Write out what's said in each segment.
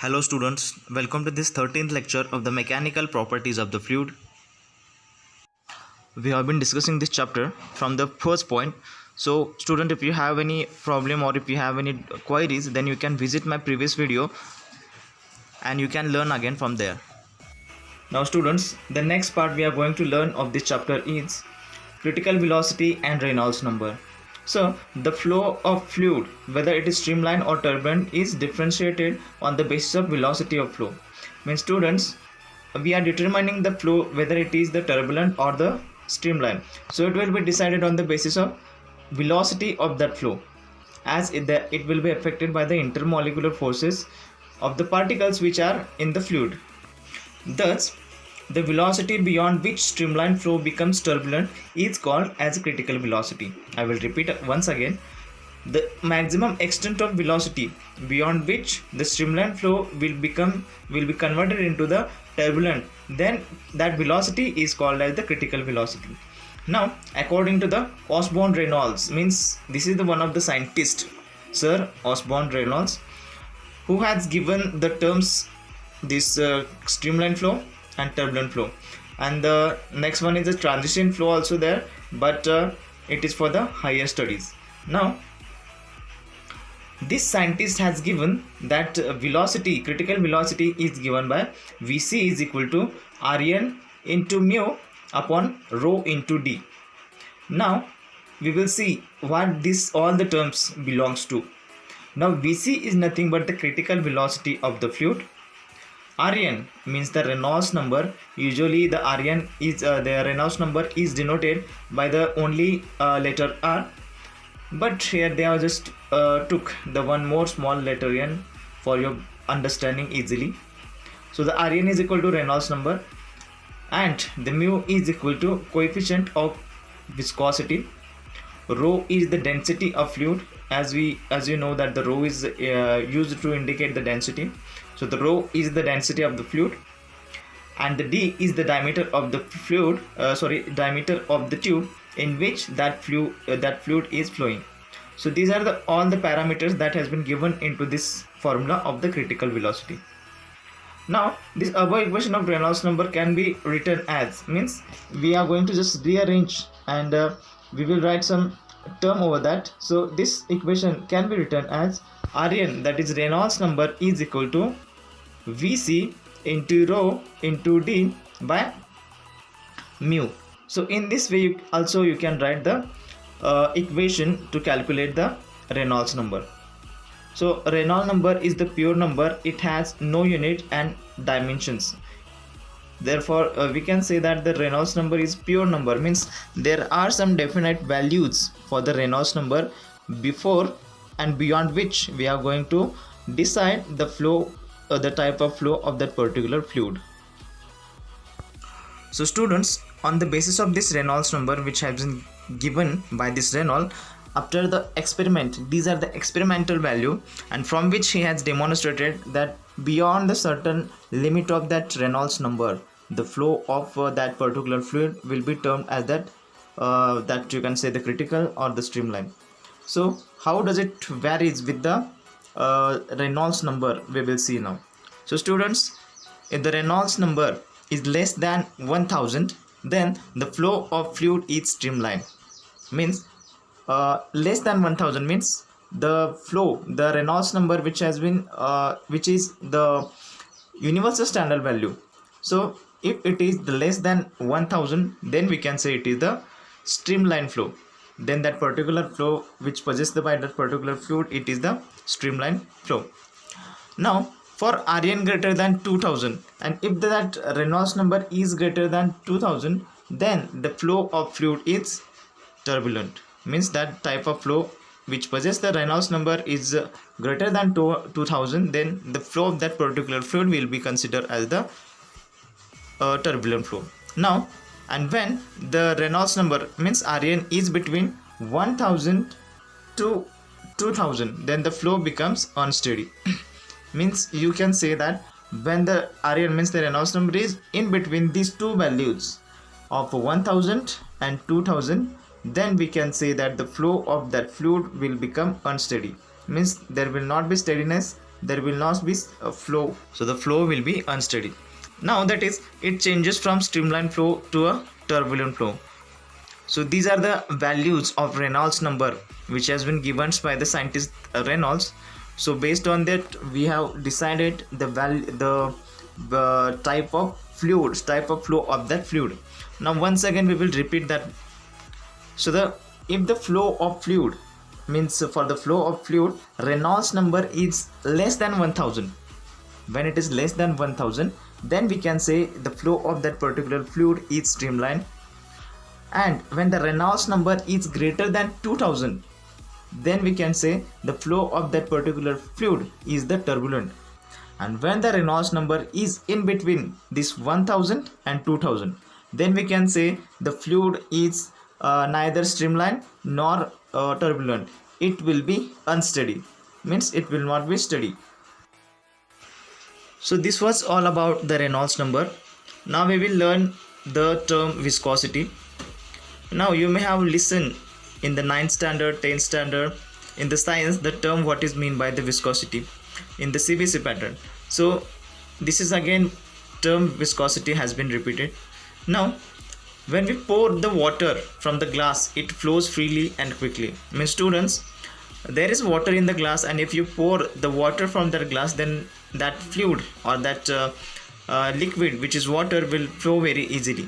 Hello students, welcome to this 13th lecture of the mechanical properties of the fluid. We have been discussing this chapter from the first point. So student, if you have any problem or if you have any queries, then you can visit my previous video and you can learn again from there. Now students, the next part we are going to learn of this chapter is critical velocity and Reynolds number. So the flow of fluid, whether it is streamlined or turbulent, is differentiated on the basis of velocity of flow. Means students, we are determining the flow whether it is the turbulent or the streamlined. So it will be decided on the basis of velocity of that flow, as it will be affected by the intermolecular forces of the particles which are in the fluid. Thus, the velocity beyond which streamlined flow becomes turbulent is called as critical velocity. I will repeat once again. The maximum extent of velocity beyond which the streamlined flow will be converted into the turbulent, then that velocity is called as the critical velocity. Now, according to the Osborne-Reynolds, means this is the one of the scientists, Sir Osborne-Reynolds, who has given the terms this streamlined flow and turbulent flow, and the next one is the transition flow also there, but it is for the higher studies. Now this scientist has given that velocity, critical velocity, is given by Vc is equal to Rn into mu upon rho into d. Now we will see what this all the terms belongs to. Now Vc is nothing but the critical velocity of the fluid. Rn means the Reynolds number. Usually the Rn is the Reynolds number is denoted by the only letter R, but here they have just took the one more small letter n for your understanding easily. So the Rn is equal to Reynolds number, and the mu is equal to coefficient of viscosity. Rho is the density of fluid, as you know that the rho is used to indicate the density. So the rho is the density of the fluid, and the d is the diameter of the fluid, diameter of the tube in which that fluid is flowing. So these are all the parameters that has been given into this formula of the critical velocity. Now this above equation of Reynolds number can be written as, means we are going to just rearrange and we will write some term over that. So this equation can be written as Rn, that is Reynolds number, is equal to Vc into rho into d by mu. So in this way you can write the equation to calculate the Reynolds number. So Reynolds number is the pure number. It has no unit and dimensions. Therefore we can say that the Reynolds number is pure number, means there are some definite values for the Reynolds number before and beyond which we are going to decide the flow, the type of flow of that particular fluid. So students, on the basis of this Reynolds number which has been given by this Reynolds after the experiment, these are the experimental value, and from which he has demonstrated that beyond the certain limit of that Reynolds number, the flow of that particular fluid will be termed as that you can say the critical or the streamline. So how does it varies with the Reynolds number, we will see now. So students, if the Reynolds number is less than 1000, then the flow of fluid is streamlined. Means less than 1000 means the flow, the Reynolds number which has been which is the universal standard value. So if it is less than 1000, then we can say it is the streamlined flow. Then that particular flow which possessed by that particular fluid, it is the streamlined flow. Now for Rn greater than 2000, and if that Reynolds number is greater than 2000, then the flow of fluid is turbulent. Means that type of flow which possesses the Reynolds number is greater than 2000, then the flow of that particular fluid will be considered as the turbulent flow. Now, and when the Reynolds number, means Rn, is between 1000 to 2000, then the flow becomes unsteady. Means you can say that when the Rn, means the Reynolds number, is in between these two values of 1000 and 2000, then we can say that the flow of that fluid will become unsteady. Means there will not be steadiness there will not be a flow, so the flow will be unsteady. Now that is, it changes from streamlined flow to a turbulent flow. So these are the values of Reynolds number which has been given by the scientist Reynolds. So based on that, we have decided the value, the type of flow of that fluid. Now once again we will repeat that. So if the flow of fluid means, for the flow of fluid, Reynolds number is less than 1000. When it is less than 1000, then we can say the flow of that particular fluid is streamlined. And when the Reynolds number is greater than 2000, then we can say the flow of that particular fluid is the turbulent. And when the Reynolds number is in between this 1000 and 2000, then we can say the fluid is neither streamlined nor turbulent. It will be unsteady, means it will not be steady. So this was all about the Reynolds number. Now we will learn the term viscosity. Now you may have listened in the 9th standard, 10th standard, in the science, the term what is mean by the viscosity in the CBC pattern. So this is again term viscosity has been repeated. Now when we pour the water from the glass, it flows freely and quickly. Means students, there is water in the glass, and if you pour the water from that glass, then that fluid or that liquid which is water will flow very easily.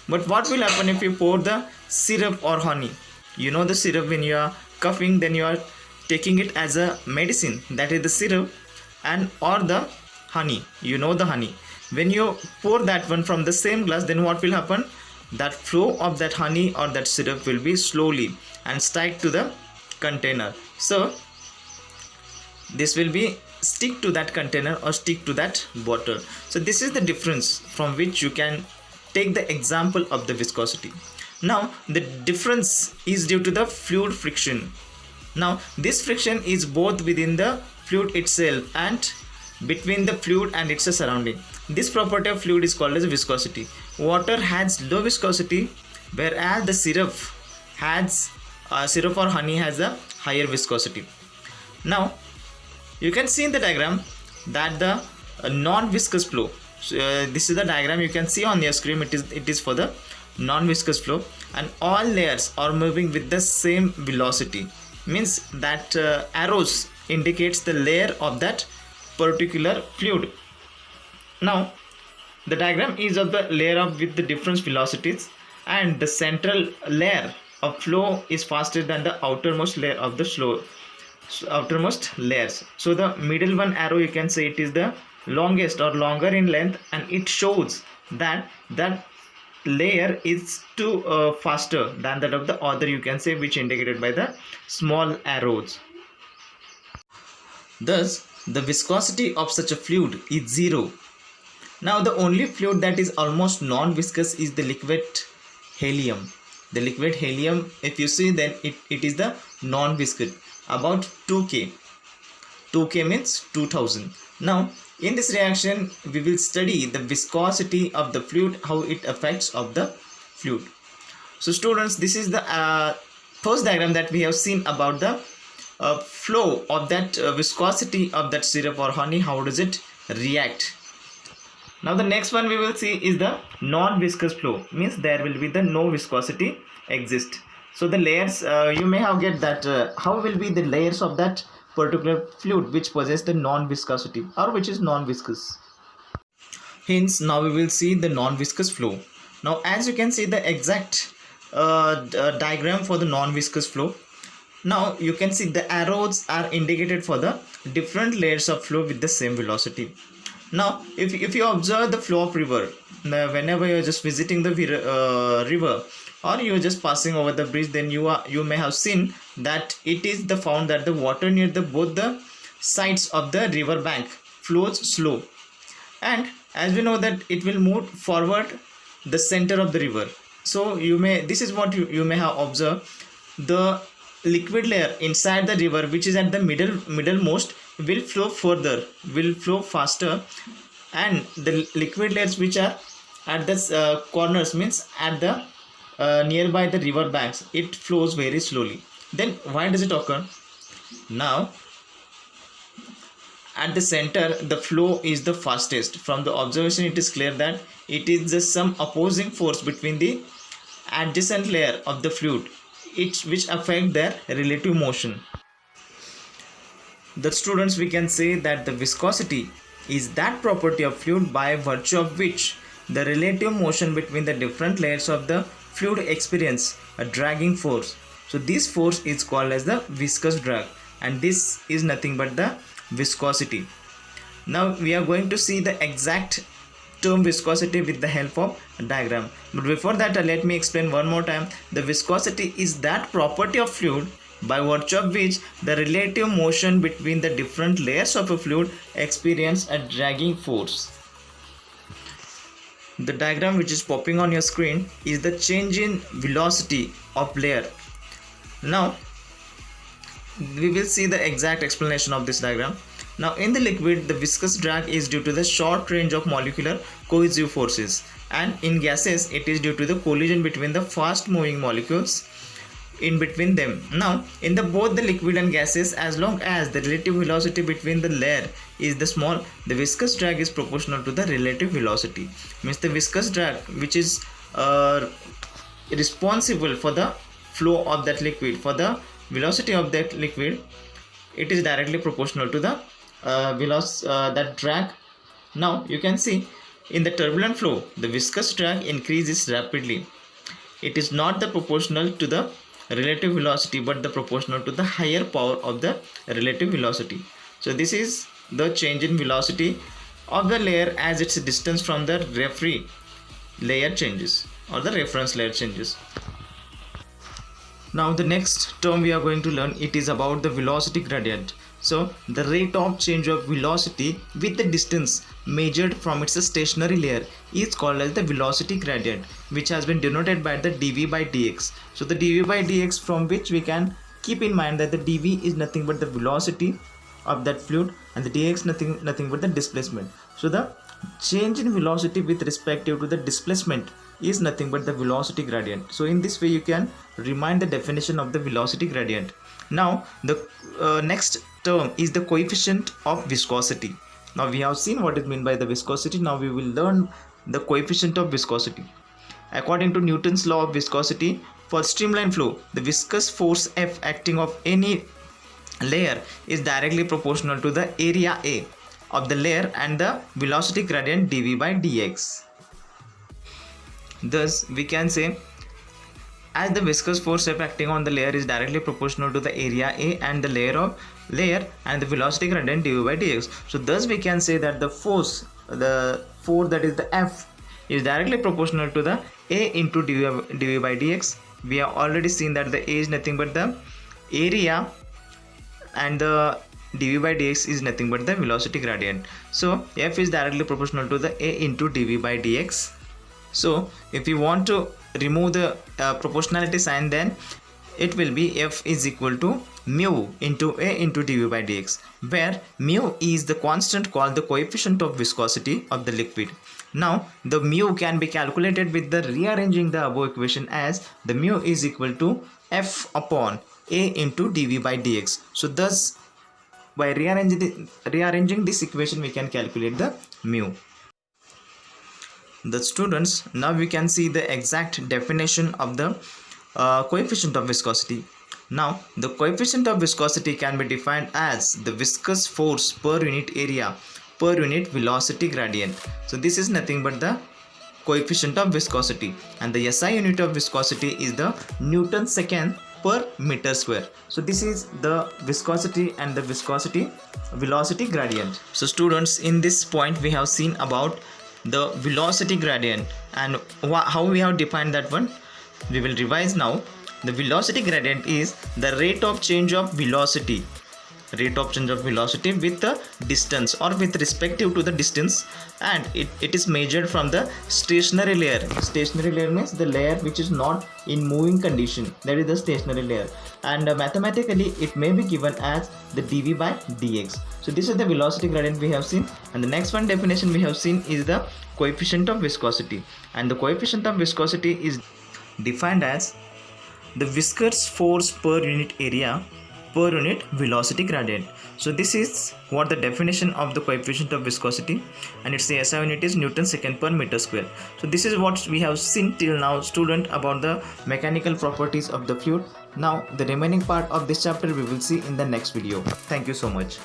But what will happen if you pour the syrup or honey? You know the syrup, when you are coughing, then you are taking it as a medicine, that is the syrup, and or the honey, you know the honey. When you pour that one from the same glass, then what will happen? That flow of that honey or that syrup will be slowly and stick to the container. So this will be stick to that container or stick to that bottle. So this is the difference from which you can take the example of the viscosity. Now the difference is due to the fluid friction. Now this friction is both within the fluid itself and between the fluid and its surrounding. This property of fluid is called as viscosity. Water has low viscosity, whereas the syrup or honey has a higher viscosity. Now you can see in the diagram that the non-viscous flow. This is the diagram you can see on your screen. It is for the non-viscous flow, and all layers are moving with the same velocity. Means that arrows indicates the layer of that particular fluid. Now the diagram is of the layer of with the different velocities, and the central layer of flow is faster than the outermost layer of the outermost layers. So the middle one arrow, you can say it is the longest or longer in length, and it shows that that layer is too faster than that of the other, you can say, which indicated by the small arrows. Thus the viscosity of such a fluid is 0. Now the only fluid that is almost non-viscous is the liquid helium. The liquid helium, if you see, then it is the non-viscous, about 2K. 2K means 2000. Now in this reaction we will study the viscosity of the fluid, how it affects of the fluid. So students, this is the first diagram that we have seen about the flow of that viscosity of that syrup or honey. How does it react? Now the next one we will see is the non-viscous flow. Means there will be the no viscosity exist. So the layers, you may have get that how will be the layers of that particular fluid which possess the non-viscosity or which is non-viscous. Hence now we will see the non-viscous flow. Now as you can see the exact diagram for the non-viscous flow. Now you can see the arrows are indicated for the different layers of flow with the same velocity. Now if you observe the flow of river, whenever you are just visiting the river or you are just passing over the bridge, then you may have seen that it is the found that the water near the both the sides of the river bank flows slow, and as we know that it will move forward the center of the river. So this is what you may have observed. The liquid layer inside the river, which is at the middlemost, will flow further, will flow faster, and the liquid layers which are at the corners, means at the nearby the river banks, it flows very slowly. Then why does it occur? Now at the center the flow is the fastest. From the observation it is clear that it is just some opposing force between the adjacent layer of the fluid which affect their relative motion. The students, we can say that the viscosity is that property of fluid by virtue of which the relative motion between the different layers of the fluid experience a dragging force. So this force is called as the viscous drag, and this is nothing but the viscosity. Now we are going to see the exact term viscosity with the help of a diagram. But before that, let me explain one more time. The viscosity is that property of fluid by virtue of which the relative motion between the different layers of a fluid experience a dragging force. The diagram which is popping on your screen is the change in velocity of layer. Now we will see the exact explanation of this diagram. Now in the liquid, the viscous drag is due to the short range of molecular cohesive forces, and in gases it is due to the collision between the fast moving molecules in between them. Now in the both the liquid and gases, as long as the relative velocity between the layer is the small, the viscous drag is proportional to the relative velocity. Means the viscous drag which is responsible for the flow of that liquid, for the velocity of that liquid, it is directly proportional to the that drag. Now you can see in the turbulent flow the viscous drag increases rapidly. It is not the proportional to the relative velocity but the proportional to the higher power of the relative velocity. So this is the change in velocity of the layer as its distance from the referee layer changes or the reference layer changes. Now the next term we are going to learn, it is about the velocity gradient. So the rate of change of velocity with the distance measured from its stationary layer is called as the velocity gradient, which has been denoted by the dv by dx. So the dv by dx, from which we can keep in mind that the dv is nothing but the velocity of that fluid and the dx nothing but the displacement. So the change in velocity with respect to the displacement is nothing but the velocity gradient. So in this way you can remind the definition of the velocity gradient. Now the next term is the coefficient of viscosity. Now we have seen what is meant by the viscosity. Now we will learn the coefficient of viscosity. According to Newton's law of viscosity, for streamline flow, the viscous force F acting of any layer is directly proportional to the area A of the layer and the velocity gradient dv by dx. Thus we can say, as the viscous force F acting on the layer is directly proportional to the area A and the layer and the velocity gradient dv by dx. So thus we can say that the force that is the F is directly proportional to the A into dv by dx. We have already seen that the A is nothing but the area and the dv by dx is nothing but the velocity gradient. So F is directly proportional to the A into dv by dx. So if you want to remove the proportionality sign, then it will be F is equal to mu into A into dv by dx, where mu is the constant called the coefficient of viscosity of the liquid. Now the mu can be calculated with the rearranging the above equation as the mu is equal to F upon A into dv by dx. So thus by rearranging this equation we can calculate the mu. The students, now we can see the exact definition of the coefficient of viscosity. Now the coefficient of viscosity can be defined as the viscous force per unit area per unit velocity gradient. So this is nothing but the coefficient of viscosity, and the SI unit of viscosity is the Newton second per meter square. So this is the viscosity and the viscosity velocity gradient. So students, in this point we have seen about the velocity gradient and how we have defined that one. We will revise now. The velocity gradient is the rate of change of velocity with the distance or with respective to the distance, and it is measured from the stationary layer. Stationary layer means the layer which is not in moving condition, that is the stationary layer, and mathematically it may be given as the dv by dx. So this is the velocity gradient we have seen, and the next one definition we have seen is the coefficient of viscosity, and the coefficient of viscosity is defined as the viscous force per unit area per unit velocity gradient. So this is what the definition of the coefficient of viscosity, and its the SI unit is Newton second per meter square. So this is what we have seen till now, student, about the mechanical properties of the fluid. Now the remaining part of this chapter we will see in the next video. Thank you so much.